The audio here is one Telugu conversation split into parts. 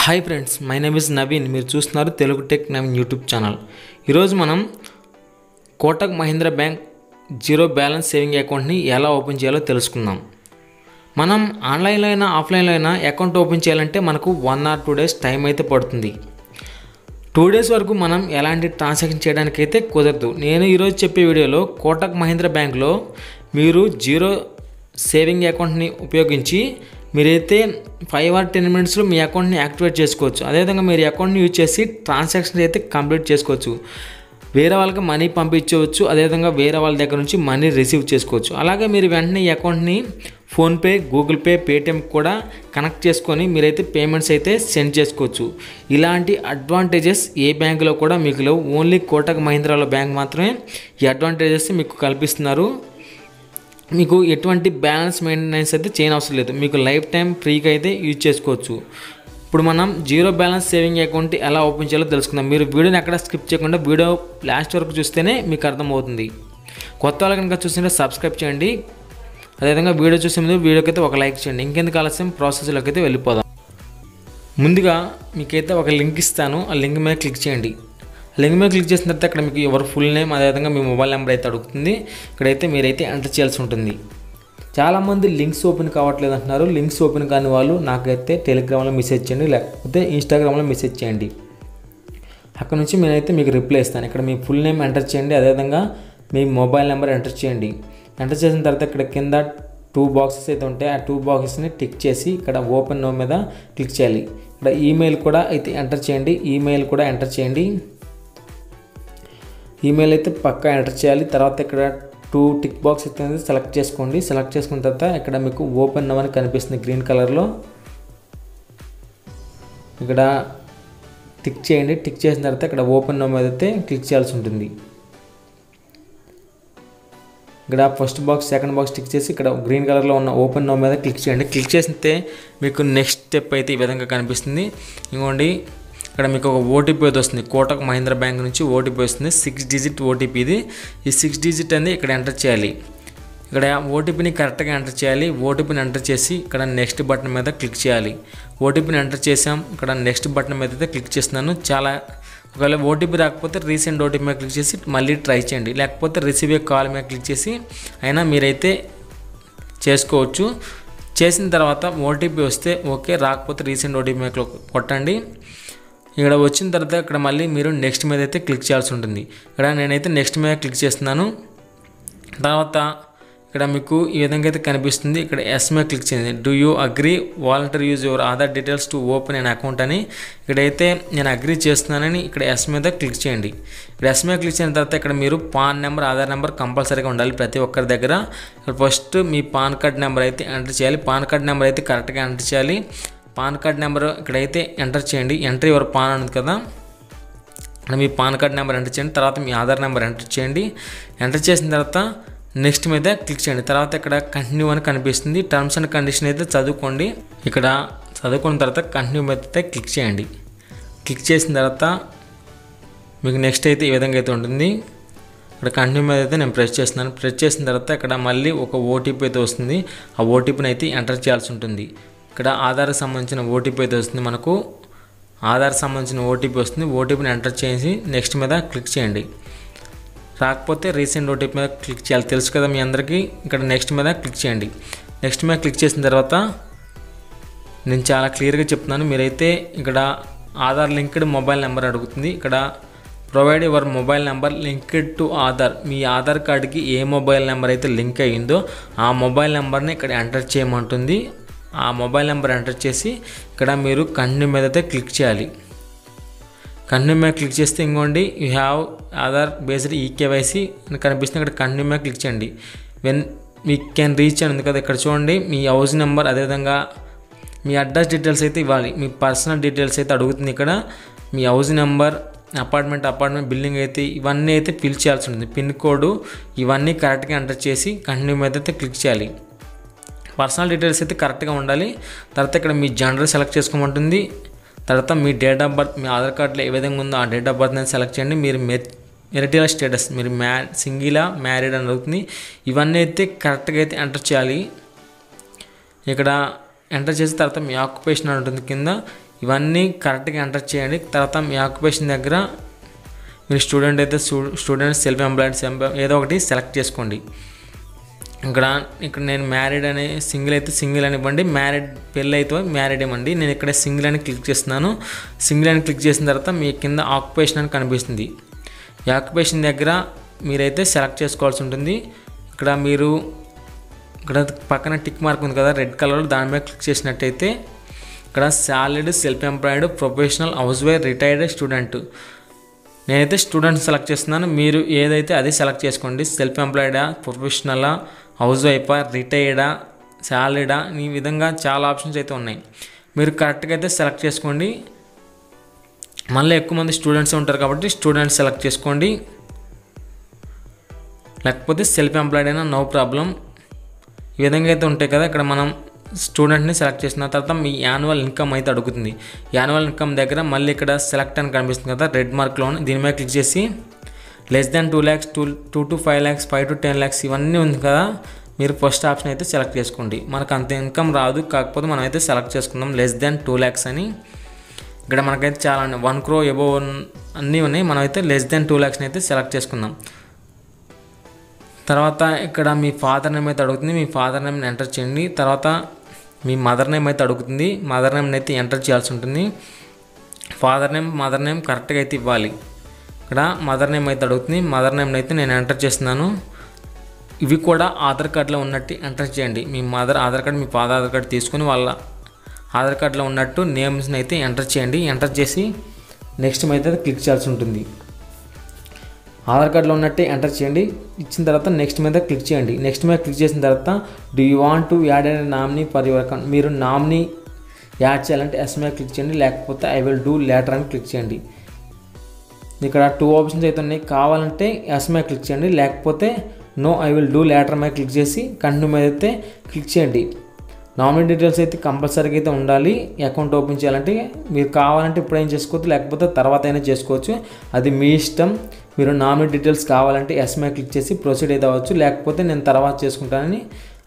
Hi friends, my name is Naveen. మీరు చూస్తున్నారు Telugu tech Naveen YouTube channel. ఈరోజు మనం Kotak Mahindra bank zero balance saving అకౌంట్ని ఎలా ఓపెన్ చేయాలో తెలుసుకుందాం. మనం ఆన్లైన్లో అయినా ఆఫ్లైన్లో అయినా అకౌంట్ ఓపెన్ చేయాలంటే మనకు 1 or 2 days టైం అయితే పడుతుంది. 2 days వరకు మనం ఎలాంటి ట్రాన్సాక్షన్ చేయడానికి అయితే కుదరదు. నేను ఈరోజు చెప్పే వీడియోలో కోటక్ మహీంద్రా బ్యాంక్లో మీరు జీరో సేవింగ్ అకౌంట్ని ఉపయోగించి మీరైతే 5 or 10 minutesలో మీ అకౌంట్ని యాక్టివేట్ చేసుకోవచ్చు. అదేవిధంగా మీరు అకౌంట్ని యూజ్ చేసి ట్రాన్సాక్షన్ అయితే కంప్లీట్ చేసుకోవచ్చు. వేరే వాళ్ళకి మనీ పంపించవచ్చు, అదేవిధంగా వేరే వాళ్ళ దగ్గర నుంచి మనీ రిసీవ్ చేసుకోవచ్చు. అలాగే మీరు వెంటనే ఈ అకౌంట్ని ఫోన్పే, గూగుల్ పే, పేటిఎం కూడా కనెక్ట్ చేసుకొని మీరైతే పేమెంట్స్ అయితే సెండ్ చేసుకోవచ్చు. ఇలాంటి అడ్వాంటేజెస్ ఏ బ్యాంకులో కూడా మీకు లేవు. ఓన్లీ కోటక్ మహీంద్రాలో బ్యాంక్ మాత్రమే ఈ అడ్వాంటేజెస్ మీకు కల్పిస్తున్నారు. మీకు ఎటువంటి బ్యాలెన్స్ మెయింటెనెన్స్ అయితే చేయనవసరం లేదు. మీకు లైఫ్ టైం ఫ్రీగా అయితే యూజ్ చేసుకోవచ్చు. ఇప్పుడు మనం జీరో బ్యాలెన్స్ సేవింగ్ అకౌంట్ ఎలా ఓపెన్ చేయాలో తెలుసుకుందాం. మీరు వీడియోని ఎక్కడ స్కిప్ చేయకుండా వీడియో లాస్ట్ వరకు చూస్తేనే మీకు అర్థమవుతుంది. కొత్త వాళ్ళు కనుక చూస్తుంటే సబ్స్క్రైబ్ చేయండి. అదేవిధంగా వీడియో చూసే ముందు వీడియోకి అయితే ఒక లైక్ చేయండి. ఇంకెందుకు ఆలస్యం, ప్రాసెస్లోకి అయితే వెళ్ళిపోదాం. ముందుగా మీకైతే ఒక లింక్ ఇస్తాను. ఆ లింక్ మీద క్లిక్ చేయండి. లింక్ మీద క్లిక్ చేసిన తర్వాత అక్కడ మీకు ఎవరు ఫుల్ నేమ్, అదేవిధంగా మీ మొబైల్ నెంబర్ అయితే అడుగుతుంది. ఇక్కడైతే మీరైతే ఎంటర్ చేయాల్సి ఉంటుంది. చాలామంది లింక్స్ ఓపెన్ కావట్లేదు అంటున్నారు. లింక్స్ ఓపెన్ కాని వాళ్ళు నాకైతే టెలిగ్రామ్లో మెసేజ్ చేయండి, లేకపోతే ఇన్స్టాగ్రామ్లో మెసేజ్ చేయండి. అక్కడ నుంచి నేనైతే మీకు రిప్లై ఇస్తాను. ఇక్కడ మీ ఫుల్ నేమ్ ఎంటర్ చేయండి, అదేవిధంగా మీ మొబైల్ నెంబర్ ఎంటర్ చేయండి. ఎంటర్ చేసిన తర్వాత ఇక్కడ కింద 2 boxes అయితే ఉంటాయి. ఆ 2 boxesని టిక్ చేసి ఇక్కడ ఓపెన్ నో మీద క్లిక్ చేయాలి. ఇక్కడ ఈమెయిల్ కూడా అయితే ఎంటర్ చేయండి. ఈమెయిల్ కూడా ఎంటర్ చేయండి. ఈమెయిల్ అయితే పక్కా ఎంటర్ చేయాలి. తర్వాత ఇక్కడ 2 tick box అయితే సెలెక్ట్ చేసుకోండి. సెలెక్ట్ చేసుకున్న తర్వాత ఇక్కడ మీకు ఓపెన్ నవ్ అని కనిపిస్తుంది గ్రీన్ కలర్లో. ఇక్కడ టిక్ చేయండి. టిక్ చేసిన తర్వాత ఇక్కడ ఓపెన్ నవ్ మీద అయితే క్లిక్ చేయాల్సి ఉంటుంది. ఇక్కడ first box, second box tick చేసి ఇక్కడ గ్రీన్ కలర్లో ఉన్న ఓపెన్ నవ్ మీద క్లిక్ చేయండి. క్లిక్ చేస్తే మీకు నెక్స్ట్ స్టెప్ అయితే ఈ విధంగా కనిపిస్తుంది. ఇంకోండి ఇక్కడ మీకు ఒక ఓటీపీ అయితే వస్తుంది. కోటక్ మహీంద్రా బ్యాంక్ నుంచి ఓటీపీ వస్తుంది. 6 digit ఓటీపీ ఇది. ఈ 6 digit అనేది ఇక్కడ ఎంటర్ చేయాలి. ఇక్కడ ఓటీపీని కరెక్ట్గా ఎంటర్ చేయాలి. ఓటీపీని ఎంటర్ చేసి ఇక్కడ నెక్స్ట్ బటన్ మీద క్లిక్ చేయాలి. ఓటీపీని ఎంటర్ చేసాం. ఇక్కడ నెక్స్ట్ బటన్ మీద అయితే క్లిక్ చేస్తున్నాను. ఒకవేళ ఓటీపీ రాకపోతే రీసెంట్ ఓటీపీ మీద క్లిక్ చేసి మళ్ళీ ట్రై చేయండి, లేకపోతే రిసీవ్ ఏ కాల్ మీద క్లిక్ చేసి అయినా మీరైతే చేసుకోవచ్చు. చేసిన తర్వాత ఓటీపీ వస్తే ఓకే, రాకపోతే రీసెంట్ ఓటీపీ మీద కొట్టండి. ఇక్కడ వచ్చిన తర్వాత ఇక్కడ మళ్ళీ మీరు నెక్స్ట్ మీద అయితే క్లిక్ చేయాల్సి ఉంటుంది. ఇక్కడ నేనైతే నెక్స్ట్ మీద క్లిక్ చేస్తున్నాను. తర్వాత ఇక్కడ మీకు ఈ విధంగా అయితే కనిపిస్తుంది. ఇక్కడ ఎస్ మీద క్లిక్ చేయండి. Do you agree volunteer use your Aadhaar details to open an account అని ఇక్కడైతే నేను అగ్రీ చేస్తున్నానని ఇక్కడ ఎస్ మీద క్లిక్ చేయండి. ఇక్కడ ఎస్ మీద క్లిక్ చేసిన తర్వాత ఇక్కడ మీరు పాన్ నెంబర్, ఆధార్ నెంబర్ కంపల్సరీగా ఉండాలి ప్రతి ఒక్కరి దగ్గర. ఇక్కడ ఫస్ట్ మీ పాన్ కార్డ్ నెంబర్ అయితే ఎంటర్ చేయాలి. పాన్ కార్డ్ నెంబర్ అయితే కరెక్ట్గా ఎంటర్ చేయాలి. పాన్ కార్డ్ నెంబర్ ఇక్కడైతే ఎంటర్ చేయండి. ఎంటర్ యువర్ పాన్ ఉంది కదా, ఇక్కడ మీ పాన్ కార్డ్ నెంబర్ ఎంటర్ చేయండి. తర్వాత మీ ఆధార్ నెంబర్ ఎంటర్ చేయండి. ఎంటర్ చేసిన తర్వాత నెక్స్ట్ మీద క్లిక్ చేయండి. తర్వాత ఇక్కడ కంటిన్యూ అని కనిపిస్తుంది. టర్మ్స్ అండ్ కండిషన్ అయితే చదువుకోండి. ఇక్కడ చదువుకున్న తర్వాత కంటిన్యూ మీద అయితే క్లిక్ చేయండి. క్లిక్ చేసిన తర్వాత మీకు నెక్స్ట్ అయితే ఈ విధంగా అయితే ఉంటుంది. ఇక్కడ కంటిన్యూ మీద అయితే నేను ప్రెస్ చేస్తున్నాను. ప్రెస్ చేసిన తర్వాత ఇక్కడ మళ్ళీ ఒక ఓటీపీ అయితే వస్తుంది. ఆ ఓటీపీని అయితే ఎంటర్ చేయాల్సి ఉంటుంది. ఇక్కడ ఆధార్కి సంబంధించిన ఓటీపీ అయితే వస్తుంది. మనకు ఆధార్కి సంబంధించిన ఓటీపీ వస్తుంది. ఓటీపీని ఎంటర్ చేసి నెక్స్ట్ మీద క్లిక్ చేయండి. రాకపోతే రీసెంట్ ఓటీపీ మీద క్లిక్ చేయాలి, తెలుసు కదా మీ అందరికీ. ఇక్కడ నెక్స్ట్ మీద క్లిక్ చేయండి. నెక్స్ట్ మీద క్లిక్ చేసిన తర్వాత నేను చాలా క్లియర్గా చెప్తున్నాను. మీరైతే ఇక్కడ ఆధార్ లింక్డ్ మొబైల్ నెంబర్ అడుగుతుంది. ఇక్కడ provide your mobile number linked to Aadhaar. మీ ఆధార్ కార్డుకి ఏ మొబైల్ నెంబర్ అయితే లింక్ అయ్యిందో ఆ మొబైల్ నెంబర్ని ఇక్కడ ఎంటర్ చేయమంటుంది. ఆ మొబైల్ నెంబర్ ఎంటర్ చేసి ఇక్కడ మీరు కంటిన్యూ మీద అయితే క్లిక్ చేయాలి. కంటిన్యూ మీద క్లిక్ చేస్తే ఇంకోండి you have Aadhaar based eKYC అని కనిపిస్తుంది. ఇక్కడ కంటిన్యూ మీద క్లిక్ చేయండి. వెన్ మీ కెన్ రీచ్ అని ఉంది కదా, ఇక్కడ చూడండి మీ హౌస్ నెంబర్, అదేవిధంగా మీ అడ్రస్ డీటెయిల్స్ అయితే ఇవ్వాలి. మీ పర్సనల్ డీటెయిల్స్ అయితే అడుగుతుంది. ఇక్కడ మీ హౌస్ నెంబర్, అపార్ట్మెంట్ బిల్డింగ్ అయితే ఇవన్నీ అయితే ఫిల్ చేయాల్సి ఉంటుంది. పిన్ కోడ్ ఇవన్నీ కరెక్ట్గా ఎంటర్ చేసి కంటిన్యూ మీద అయితే క్లిక్ చేయాలి. పర్సనల్ డీటెయిల్స్ అయితే కరెక్ట్గా ఉండాలి. తర్వాత ఇక్కడ మీ జెండర్ సెలెక్ట్ చేసుకోమంటుంది. తర్వాత మీ డేట్ ఆఫ్ బర్త్, మీ ఆధార్ కార్డులో ఏ విధంగా ఉందో ఆ డేట్ ఆఫ్ బర్త్ అనేది సెలెక్ట్ చేయండి. మీరు మెరిటల్ స్టేటస్, మీరు సింగిలా మ్యారీడ్ అని అడుగుతుంది. ఇవన్నీ అయితే కరెక్ట్గా అయితే ఎంటర్ చేయాలి. ఇక్కడ ఎంటర్ చేసిన తర్వాత మీ ఆక్యుపేషన్ ఉంటుంది కింద, ఇవన్నీ కరెక్ట్గా ఎంటర్ చేయండి. తర్వాత మీ ఆక్యుపేషన్ దగ్గర మీరు స్టూడెంట్ అయితే స్టూడెంట్, సెల్ఫ్ ఎంప్లాయిడ్ ఏదో ఒకటి సెలెక్ట్ చేసుకోండి. ఇక్కడ నేను మ్యారీడ్ అనే సింగిల్ అయితే సింగిల్ అని ఇవ్వండి, మ్యారీడ్ పెళ్ళి అయితే మ్యారీడ్ ఇవ్వండి. నేను ఇక్కడ సింగిల్ అని క్లిక్ చేస్తున్నాను. సింగిల్ అని క్లిక్ చేసిన తర్వాత మీ కింద ఆక్యుపేషన్ అని కనిపిస్తుంది. ఈ ఆక్యుపేషన్ దగ్గర మీరైతే సెలెక్ట్ చేసుకోవాల్సి ఉంటుంది. ఇక్కడ మీరు ఇక్కడ పక్కన టిక్ మార్క్ ఉంది కదా రెడ్ కలర్లో, దాని మీద క్లిక్ చేసినట్టయితే ఇక్కడ salaried, self employed, professional, house wife, retired, student. నేనైతే స్టూడెంట్ సెలెక్ట్ చేస్తున్నాను. మీరు ఏదైతే అది సెలెక్ట్ చేసుకోండి. సెల్ఫ్ ఎంప్లాయిడా, ప్రొఫెషనలా, హౌస్ వైఫా, రిటైర్డా, సాలరీడా, ఈ విధంగా చాలా ఆప్షన్స్ అయితే ఉన్నాయి. మీరు కరెక్ట్గా అయితే సెలెక్ట్ చేసుకోండి. మళ్ళీ ఎక్కువ మంది స్టూడెంట్స్ ఉంటారు కాబట్టి స్టూడెంట్స్ సెలెక్ట్ చేసుకోండి, లేకపోతే సెల్ఫ్ ఎంప్లాయిడ్ అయినా నో ప్రాబ్లం. ఈ విధంగా అయితే ఉంటాయి కదా. ఇక్కడ మనం స్టూడెంట్ని సెలెక్ట్ చేసిన తర్వాత మీ యాన్యువల్ ఇన్కమ్ అయితే అడుగుతుంది. యాన్యువల్ ఇన్కమ్ దగ్గర మళ్ళీ ఇక్కడ సెలెక్ట్ అని కనిపిస్తుంది కదా రెడ్ మార్క్లో, దీని మీద క్లిక్ చేసి less than 2 lakhs, 2 to 5 lakhs, 5 to 10 lakhs ఇవన్నీ ఉంది కదా, మీరు ఫస్ట్ ఆప్షన్ అయితే సెలెక్ట్ చేసుకోండి. మనకు అంత ఇన్కమ్ రాదు, కాకపోతే మనం అయితే సెలెక్ట్ చేసుకుందాం లెస్ దాన్ 2 lakhs అని. ఇక్కడ మనకైతే చాలా 1 crore అబోవ్ అన్నీ ఉన్నాయి. మనం అయితే లెస్ దాన్ 2 lakhs అయితే సెలెక్ట్ చేసుకుందాం. తర్వాత ఇక్కడ మీ ఫాదర్ నేమ్ అయితే అడుగుతుంది, మీ ఫాదర్ నేమ్ని ఎంటర్ చేయండి. తర్వాత మీ మదర్ నేమ్ అయితే అడుగుతుంది, మదర్ నేమ్ని అయితే ఎంటర్ చేయాల్సి ఉంటుంది. ఫాదర్ నేమ్, మదర్ నేమ్ కరెక్ట్గా అయితే ఇవ్వాలి. ఇక్కడ మదర్ నేమ్ అయితే అడుగుతుంది, మదర్ నేమ్ని అయితే నేను ఎంటర్ చేస్తున్నాను. ఇవి కూడా ఆధార్ కార్డులో ఉన్నట్టు ఎంటర్ చేయండి. మీ మదర్ ఆధార్ కార్డు, మీ ఫాదర్ ఆధార్ కార్డు తీసుకుని వాళ్ళ ఆధార్ కార్డులో ఉన్నట్టు నేమ్స్ని అయితే ఎంటర్ చేయండి. ఎంటర్ చేసి నెక్స్ట్ అయితే క్లిక్ చేయాల్సి ఉంటుంది. ఆధార్ కార్డులో ఉన్నట్టే ఎంటర్ చేయండి. ఇచ్చిన తర్వాత నెక్స్ట్ మీద క్లిక్ చేయండి. నెక్స్ట్ మీద క్లిక్ చేసిన తర్వాత do you want to add అనే నామినీ ఫర్ యువర్ అకౌంట్, మీరు నామినీ యాడ్ చేయాలంటే ఎస్ మీద క్లిక్ చేయండి, లేకపోతే ఐ విల్ డూ లేటర్ అని క్లిక్ చేయండి. ఇక్కడ 2 ఆప్షన్స్ అయితే ఉన్నాయి. కావాలంటే ఎస్ మీద క్లిక్ చేయండి, లేకపోతే no I will do later మీద క్లిక్ చేసి కంటిన్యూ మీద అయితే క్లిక్ చేయండి. నామినీ డీటెయిల్స్ అయితే కంపల్సరీగా అయితే ఉండాలి. అకౌంట్ ఓపెన్ చేయాలంటే మీరు కావాలంటే ఇప్పుడు ఏం చేసుకోవచ్చు, లేకపోతే తర్వాత అయినా చేసుకోవచ్చు, అది మీ ఇష్టం. మీరు నామినీ డీటెయిల్స్ కావాలంటే ఎస్ మీద క్లిక్ చేసి ప్రొసీడ్ అయితే అవ్వచ్చు, లేకపోతే నేను తర్వాత చేసుకుంటానని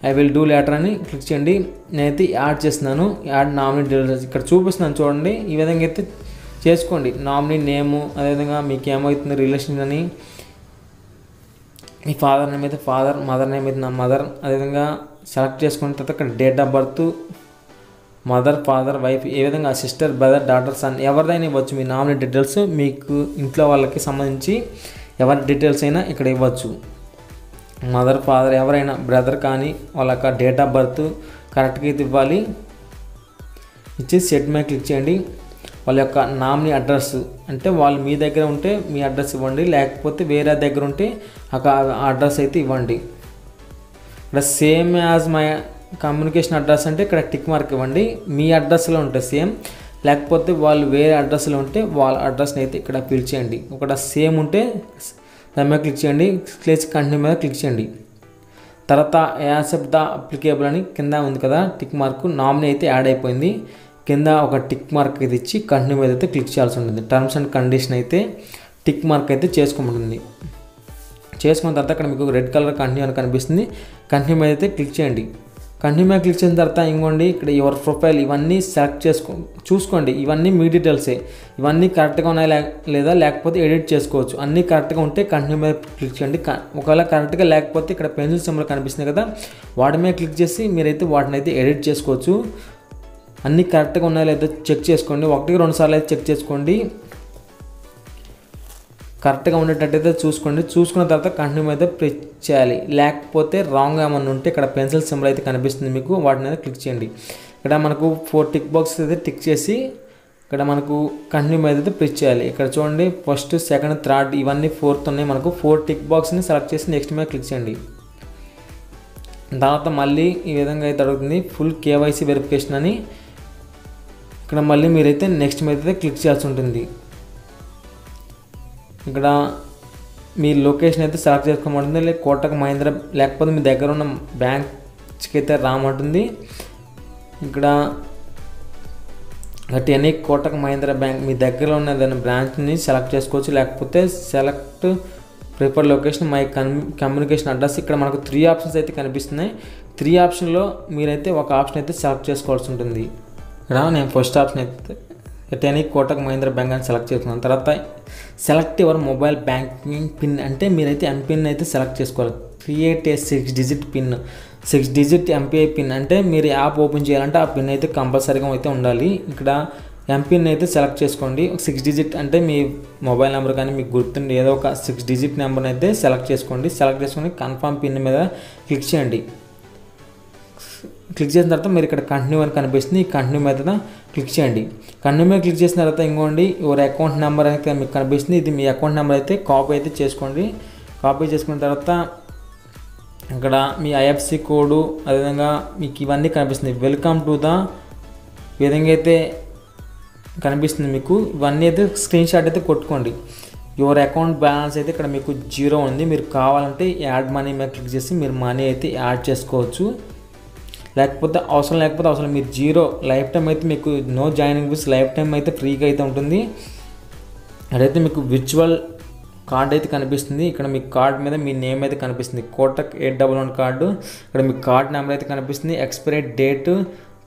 ఐ విల్ డూ లేటర్ అని క్లిక్ చేయండి. నేనైతే యాడ్ చేస్తున్నాను, యాడ్ నామినీ డీటెయిల్స్ ఇక్కడ చూపిస్తున్నాను చూడండి. ఈ విధంగా అయితే చేసుకోండి. నామినీ నేము, అదేవిధంగా మీకు ఏమవుతుంది రిలేషన్ అని, మీ ఫాదర్ నేమ్ అయితే ఫాదర్, మదర్ నేమ్ అయితే నా మదర్, అదేవిధంగా సెలెక్ట్ చేసుకున్న తర్వాత ఇక్కడ date of birth, mother, father, wife, ఏ విధంగా సిస్టర్, బ్రదర్, డాటర్, సన్ ఎవరిదైనా ఇవ్వచ్చు. మీ నామినీ డీటెయిల్స్ మీకు ఇంట్లో వాళ్ళకి సంబంధించి ఎవరి డీటెయిల్స్ అయినా ఇక్కడ ఇవ్వచ్చు. మదర్, ఫాదర్ ఎవరైనా, బ్రదర్ కానీ వాళ్ళ యొక్క డేట్ ఆఫ్ బర్త్ కరెక్ట్గా అయితే ఇవ్వాలి. ఇచ్చి సెట్ మీద క్లిక్ చేయండి. వాళ్ళ యొక్క నామినీ అడ్రస్ అంటే వాళ్ళు మీ దగ్గర ఉంటే మీ అడ్రస్ ఇవ్వండి, లేకపోతే వేరే దగ్గర ఉంటే ఆ అడ్రస్ అయితే ఇవ్వండి. ఇక్కడ same as my communication address అంటే ఇక్కడ టిక్ మార్క్ ఇవ్వండి. మీ అడ్రస్లో ఉంటే సేమ్, లేకపోతే వాళ్ళు వేరే అడ్రస్లో ఉంటే వాళ్ళ అడ్రస్ని అయితే ఇక్కడ ఫిల్ చేయండి. ఒకటి సేమ్ ఉంటే దాని మీద క్లిక్ చేయండి, క్లిక్ కంటిన్యూ మీద క్లిక్ చేయండి. తర్వాత యాక్సెప్ట్ ద అప్లికేబుల్ అని కింద ఉంది కదా టిక్ మార్క్, నామినీ అయితే యాడ్ అయిపోయింది. కింద ఒక టిక్ మార్క్ అయితే ఇచ్చి కంటిన్యూ మీద అయితే క్లిక్ చేయాల్సి ఉంటుంది. టర్మ్స్ అండ్ కండిషన్ అయితే టిక్ మార్క్ అయితే చేసుకోమంటుంది. చేసుకున్న తర్వాత అక్కడ మీకు రెడ్ కలర్ కంటిన్యూ అని కనిపిస్తుంది. కంటిన్యూ మీద అయితే క్లిక్ చేయండి. కంటిన్యూ మీద క్లిక్ చేసిన తర్వాత ఇంకోండి ఇక్కడ యువర్ ప్రొఫైల్ ఇవన్నీ సెలెక్ట్ చూసుకోండి. ఇవన్నీ మీ డీటెయిల్సే, ఇవన్నీ కరెక్ట్గా ఉన్నాయి లేదా లేకపోతే ఎడిట్ చేసుకోవచ్చు. అన్నీ కరెక్ట్గా ఉంటే కంటిన్యూ మీద క్లిక్ చేయండి. ఒకవేళ కరెక్ట్గా లేకపోతే ఇక్కడ పెన్సిల్ సింబల్ కనిపిస్తుంది కదా, వాటి మీద క్లిక్ చేసి మీరైతే వాటిని అయితే ఎడిట్ చేసుకోవచ్చు. అన్నీ కరెక్ట్గా ఉన్నాయో లేదో చెక్ చేసుకోండి. 1-2 సార్లు అయితే చెక్ చేసుకోండి. కరెక్ట్గా ఉండేటట్టయితే చూసుకోండి. చూసుకున్న తర్వాత కంటిన్యూ మీద ప్రెస్ చేయాలి. లేకపోతే రాంగ్ ఏమన్నా ఉంటే ఇక్కడ పెన్సిల్ సింబల్ అయితే కనిపిస్తుంది మీకు, వాటి మీద క్లిక్ చేయండి. ఇక్కడ మనకు 4 టిక్ బాక్స్ అయితే టిక్ చేసి ఇక్కడ మనకు కంటిన్యూ మీద అయితే ప్రెస్ చేయాలి. ఇక్కడ చూడండి ఫస్ట్, సెకండ్, థర్డ్ ఇవన్నీ 4th ఉన్నాయి. మనకు 4 టిక్ బాక్స్ని సెలెక్ట్ చేసి నెక్స్ట్ మీద క్లిక్ చేయండి. తర్వాత మళ్ళీ ఈ విధంగా అయితే అడుగుతుంది ఫుల్ కేవైసీ వెరిఫికేషన్ అని. ఇక్కడ మళ్ళీ మీరైతే నెక్స్ట్ మీద అయితే క్లిక్ చేయాల్సి ఉంటుంది. ఇక్కడ మీ లొకేషన్ అయితే సెలెక్ట్ చేసుకోమంటుంది, లేక కోటక్ మహీంద్రా లేకపోతే మీ దగ్గర ఉన్న బ్యాంక్కి అయితే రామంటుంది. ఇక్కడ ఎనీ కోటక్ మహీంద్రా బ్యాంక్ మీ దగ్గర ఉన్న ఏదైనా బ్రాంచ్ని సెలెక్ట్ చేసుకోవచ్చు, లేకపోతే select prefer location my communication address. ఇక్కడ మనకు 3 ఆప్షన్స్ అయితే కనిపిస్తున్నాయి. 3 ఆప్షన్లో మీరైతే ఒక ఆప్షన్ అయితే సెలెక్ట్ చేసుకోవాల్సి ఉంటుంది. ఇక్కడ నేను ఫస్ట్ ఆప్షన్ అయితే ఎటెనీ కోటక్ మహీంద్రా బ్యాంక్ అని సెలెక్ట్ చేసుకున్నాను. తర్వాత select your mobile banking pin అంటే మీరైతే ఎంపిన్ అయితే సెలెక్ట్ చేసుకోవాలి. Create a 6 digit pin, 6 digit MPI pin అంటే మీరు యాప్ ఓపెన్ చేయాలంటే ఆ పిన్ అయితే కంపల్సరీగా అయితే ఉండాలి. ఇక్కడ ఎంపిన్ అయితే సెలెక్ట్ చేసుకోండి. 6 డిజిట్ అంటే మీ మొబైల్ నెంబర్ కానీ మీకు గుర్తుండి ఏదో ఒక 6 డిజిట్ నెంబర్ని అయితే సెలెక్ట్ చేసుకోండి. సెలెక్ట్ చేసుకొని కన్ఫర్మ్ పిన్ మీద క్లిక్ చేయండి. క్లిక్ చేసిన తర్వాత మీరు ఇక్కడ కంటిన్యూ అని కనిపిస్తుంది. ఈ కంటిన్యూ మీద క్లిక్ చేయండి. కంటిన్యూ మీద క్లిక్ చేసిన తర్వాత ఇంకోండి యువర్ అకౌంట్ నెంబర్ అయితే మీకు కనిపిస్తుంది. ఇది మీ అకౌంట్ నెంబర్ అయితే కాపీ అయితే చేసుకోండి. కాపీ చేసుకున్న తర్వాత ఇక్కడ మీ ఐఎఫ్సి కోడ్ అదేవిధంగా మీకు ఇవన్నీ కనిపిస్తుంది. వెల్కమ్ టు ద విధంగా అయితే కనిపిస్తుంది మీకు. ఇవన్నీ అయితే స్క్రీన్ షాట్ అయితే కొట్టుకోండి. యువర్ అకౌంట్ బ్యాలెన్స్ అయితే ఇక్కడ మీకు 0 ఉంది. మీరు కావాలంటే యాడ్ మనీ మీద క్లిక్ చేసి మీరు మనీ అయితే యాడ్ చేసుకోవచ్చు. లేకపోతే అవసరం మీరు 0 లైఫ్ టైం అయితే మీకు no joining fees life time అయితే ఫ్రీగా అయితే ఉంటుంది. అదైతే మీకు విర్చువల్ కార్డ్ అయితే కనిపిస్తుంది. ఇక్కడ మీ కార్డ్ మీద మీ నేమ్ అయితే కనిపిస్తుంది. కోటక్ 811 కార్డు. ఇక్కడ మీ కార్డ్ నెంబర్ అయితే కనిపిస్తుంది. ఎక్స్పైరీ డేట్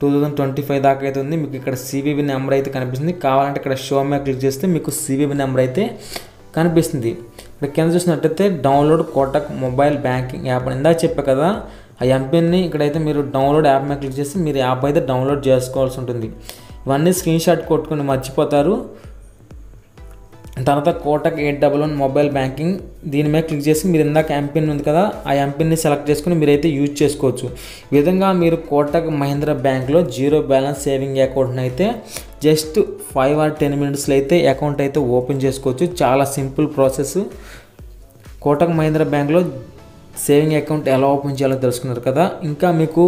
2025 దాకా అయితే ఉంది. మీకు ఇక్కడ సివివి నెంబర్ అయితే కనిపిస్తుంది. కావాలంటే ఇక్కడ షో మీద క్లిక్ చేస్తే మీకు సివివి నెంబర్ అయితే కనిపిస్తుంది. ఇక్కడ కింద చూసినట్టయితే download Kotak mobile banking app అని ఇందాక చెప్పా కదా, ఆ ఎంపిన్ని ఇక్కడైతే మీరు డౌన్లోడ్ యాప్ మీద క్లిక్ చేసి మీరు యాప్ అయితే డౌన్లోడ్ చేసుకోవాల్సి ఉంటుంది. ఇవన్నీ స్క్రీన్ షాట్ కొట్టుకొని మర్చిపోతారు. తర్వాత కోటక్ 811 మొబైల్ బ్యాంకింగ్ దీని మీద క్లిక్ చేసి మీరు ఇందాక ఎంపిన్ ఉంది కదా, ఆ ఎంపిన్ని సెలెక్ట్ చేసుకుని మీరైతే యూజ్ చేసుకోవచ్చు. ఈ విధంగా మీరు కోటక్ మహీంద్రా బ్యాంక్లో 0 బ్యాలెన్స్ సేవింగ్ అకౌంట్ని అయితే జస్ట్ 5 or 10 minutesలో అయితే అకౌంట్ అయితే ఓపెన్ చేసుకోవచ్చు. చాలా సింపుల్ ప్రాసెస్. కోటక్ మహీంద్రా బ్యాంక్లో సేవింగ్ అకౌంట్ ఎలా ఓపెన్ చేయాలో తెలుసుకున్నారు కదా. ఇంకా మీకు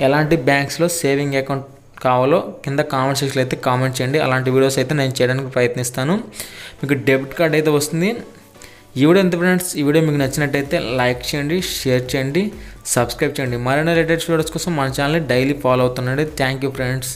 ఎలాంటి బ్యాంక్స్లో సేవింగ్ అకౌంట్ కావాలో కింద కామెంట్ సెక్షన్లో అయితే కామెంట్ చేయండి. అలాంటి వీడియోస్ అయితే నేను చేయడానికి ప్రయత్నిస్తాను. మీకు డెబిట్ కార్డ్ అయితే వస్తుంది. ఈ వీడియో ఎంత ఫ్రెండ్స్, ఈ వీడియో మీకు నచ్చినట్టయితే లైక్ చేయండి, షేర్ చేయండి, సబ్స్క్రైబ్ చేయండి. మరిన్ని లేటెస్ట్ వీడియోస్ కోసం మన ఛానల్ని డైలీ ఫాలో అవుతుండండి. Thank you friends.